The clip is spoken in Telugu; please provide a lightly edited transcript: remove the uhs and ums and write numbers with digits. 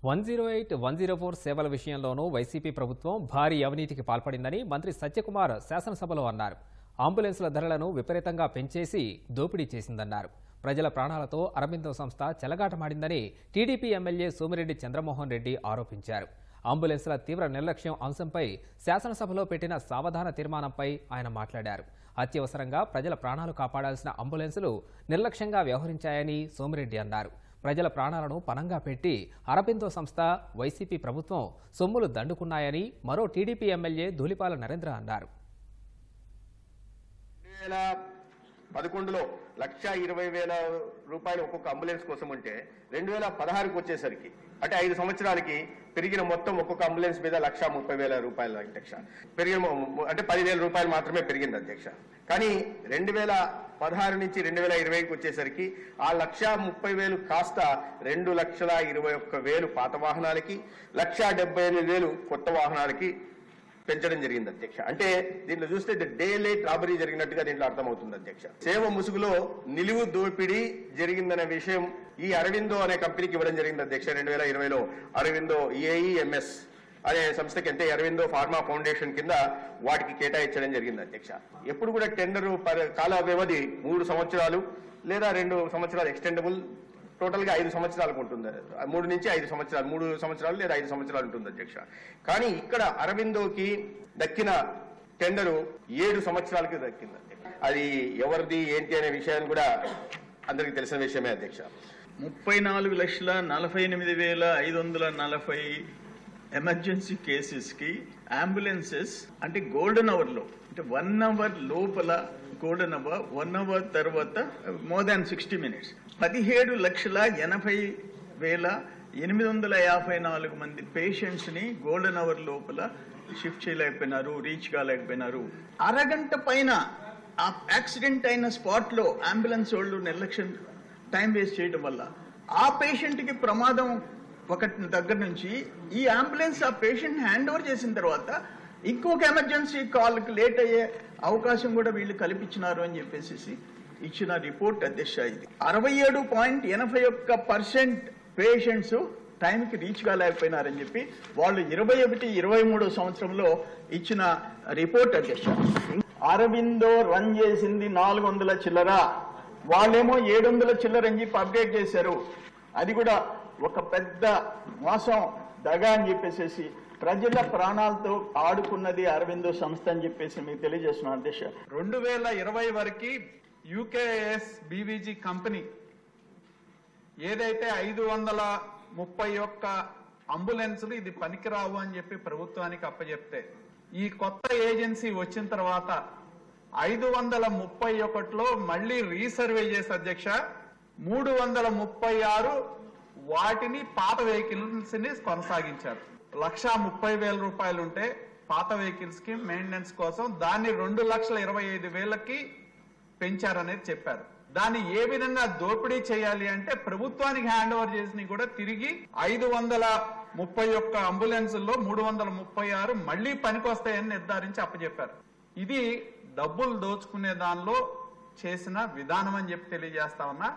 108, 104 సేవల విషయంలోనూ వైసీపీ ప్రభుత్వం భారీ అవినీతికి పాల్పడిందని మంత్రి సత్యకుమార్ శాసనసభలో అన్నారు. అంబులెన్స్ల ధరలను విపరీతంగా పెంచేసి దోపిడీ చేసిందన్నారు. ప్రజల ప్రాణాలతో అరబిందో సంస్థ చెలగాటమాడిందని టీడీపీ ఎమ్మెల్యే సోమిరెడ్డి చంద్రమోహన్ రెడ్డి ఆరోపించారు. అంబులెన్స్ల తీవ్ర నిర్లక్ష్యం అంశంపై శాసనసభలో పెట్టిన సావధాన తీర్మానంపై ఆయన మాట్లాడారు. అత్యవసరంగా ప్రజల ప్రాణాలు కాపాడాల్సిన అంబులెన్సులు నిర్లక్ష్యంగా వ్యవహరించాయని సోమిరెడ్డి అన్నారు. ప్రజల ప్రాణాలను పణంగా పెట్టి అరబిందో సంస్థ, వైసీపీ ప్రభుత్వం సొమ్ములు దండుకున్నాయని మరో టీడీపీ ఎమ్మెల్యే ధూళిపాల నరేంద్ర అన్నారు. 2011లో 1,20,000 రూపాయలు ఒక్కొక్క అంబులెన్స్ కోసం ఉంటే 2016కి వచ్చేసరికి అంటే 5 సంవత్సరాలకి పెరిగిన మొత్తం ఒక్కొక్క అంబులెన్స్ మీద 1,30,000 రూపాయలు అధ్యక్ష. పెరిగిన అంటే 10,000 రూపాయలు మాత్రమే పెరిగింది అధ్యక్ష. కానీ 2016 నుంచి 2020కి వచ్చేసరికి ఆ 1,30,000 కాస్త 2,21,000 పాత వాహనాలకి, 1,78,000 కొత్త వాహనాలకి పెంచడం జరిగింది అధ్యక్ష. అంటే దీంట్లో చూస్తే డే లైట్ రాబరీ జరిగినట్టుగా దీంట్లో అర్థమవుతుంది అధ్యక్ష. సేవ ముసుగులో నిలువు దోపిడీ జరిగిందనే విషయం ఈ అరవిందో అనే కంపెనీకి ఇవ్వడం జరిగింది అధ్యక్ష. 2020లో అరవిందో EIEMS అనే సంస్థకి అంటే అరవిందో ఫార్మా ఫౌండేషన్ కింద వాటికి కేటాయించడం జరిగింది అధ్యక్ష. ఎప్పుడు కూడా టెండరు కాల వ్యవధి 3 సంవత్సరాలు లేదా 2 సంవత్సరాలు ఎక్స్టెండబుల్, టోటల్ గా 5 సంవత్సరాలకు ఉంటుంది. 3 నుంచి 5 సంవత్సరాలు, 3 సంవత్సరాలు లేదా 5 సంవత్సరాలు ఉంటుంది అధ్యక్ష. కానీ ఇక్కడ అరవిందోకి దక్కిన టెండరు 7 సంవత్సరాలకి దక్కింది. అది ఎవరిది ఏంటి అనే విషయాన్ని కూడా అందరికి తెలిసిన విషయమే అధ్యక్ష. 34,48,540 ఎమర్జెన్సీ కేసెస్ కి అంబులెన్సెస్ అంటే గోల్డెన్ అవర్ లో అంటే 1 అవర్ లోపల గోల్డెన్ అవర్, 1 అవర్ తర్వాత మోర్ దాన్ 60 minutes 17,80,854 మంది పేషెంట్స్ ని గోల్డెన్ అవర్ లోపల షిఫ్ట్ చేయలేకపోయినారు, రీచ్ కాలేకపోయినారు. అరగంట పైన ఆ యాక్సిడెంట్ అయిన స్పాట్ లో అంబులెన్స్ వాళ్ళు నిర్లక్ష్యం టైం వేస్ట్ చేయడం వల్ల ఆ పేషెంట్ కి ప్రమాదం ఒకటి దగ్గర నుంచి ఈ అంబులెన్స్ ఆ పేషెంట్ హ్యాండ్ ఓవర్ చేసిన తర్వాత ఇంకొక ఎమర్జెన్సీ కాల్ కి లేట్ అయ్యే అవకాశం కూడా వీళ్ళు కల్పించినారు అని చెప్పేసి ఇచ్చిన రిపోర్ట్ అధ్యక్ష. ఇది 67.81% పేషెంట్స్ టైంకి రీచ్ కాలేకపోయినారని చెప్పి వాళ్ళు 21-23 సంవత్సరంలో ఇచ్చిన రిపోర్ట్ అధ్యక్ష. అరబిందో రన్ చేసింది 400 చిల్లర, వాళ్ళేమో 700 చిల్లర అని చెప్పి అప్డేట్ చేశారు. అది కూడా ఒక పెద్ద మోసం, దగా అని చెప్పేసి ప్రజల ప్రాణాలతో ఆడుకున్నది అరవిందో సంస్థ అని చెప్పేసి మీకు తెలియజేస్తున్నాను అధ్యక్ష. 2020 వరకు UKS BVG కంపెనీ ఏదైతే 531 అంబులెన్సులు ఇది పనికిరావు అని చెప్పి ప్రభుత్వానికి అప్పచెప్తే ఈ కొత్త ఏజెన్సీ వచ్చిన తర్వాత 531లో మళ్ళీ రీసర్వే చేసి అధ్యక్ష 336 వాటిని పాత వెహికల్స్ ని కొనసాగించారు. 1,30,000 రూపాయలు ఉంటే పాత వెహికల్స్ కి మెయింటెనెన్స్ కోసం దాన్ని 2,25,000కి పెంచారనేది చెప్పారు. దాన్ని ఏ విధంగా దోపిడీ చేయాలి అంటే ప్రభుత్వానికి హ్యాండ్ ఓవర్ చేసి కూడా తిరిగి 531 అంబులెన్సుల్లో 336 మళ్లీ పనికొస్తాయని నిర్ధారించి అప్పచెప్పారు. ఇది డబ్బులు దోచుకునే దానిలో చేసిన విధానం అని చెప్పి తెలియజేస్తా ఉన్నా.